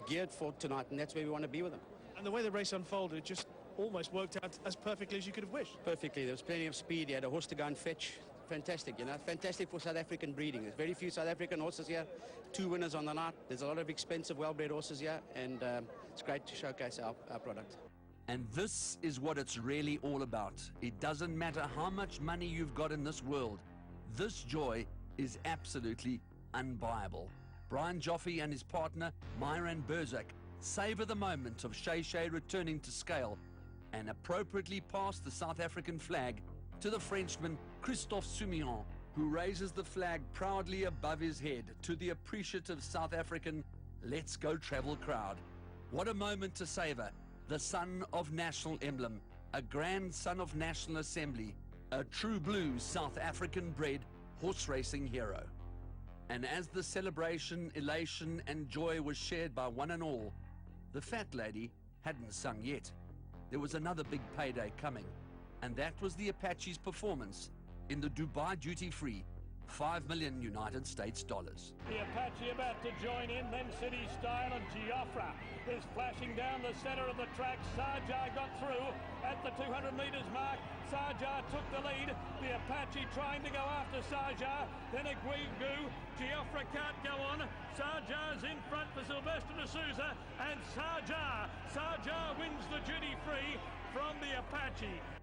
geared for tonight, and that's where we want to be with them. And the way the race unfolded, it just almost worked out as perfectly as you could have wished. Perfectly. There was plenty of speed. You had a horse to go and fetch. Fantastic, you know, fantastic for South African breeding. There's very few South African horses here. 2 winners on the night. There's a lot of expensive, well-bred horses here, and it's great to showcase our product. And this is what it's really all about. It doesn't matter how much money you've got in this world. This joy is absolutely unbuyable. Brian Joffe and his partner, Myron Burzak, savour the moment of Shay Shay returning to scale and appropriately passed the South African flag to the Frenchman Christophe Soumillon, who raises the flag proudly above his head to the appreciative South African Let's Go Travel crowd. What a moment to savor. The son of national emblem, a grandson of National Assembly, a true blue South African bred horse racing hero. And as the celebration, elation and joy was shared by one and all, the fat lady hadn't sung yet. There was another big payday coming, and that was the Apache's performance in the Dubai duty-free $5 million United States dollars. The Apache about to join in, then City Style and Giofra is flashing down the center of the track. Sarjar got through at the 200 meters mark. Sarjar took the lead. The Apache trying to go after Sarjar, then Aguigu. Giofra can't go on. Sarjar's in front for Sylvester de Souza, and Sarjar wins the duty free from the Apache.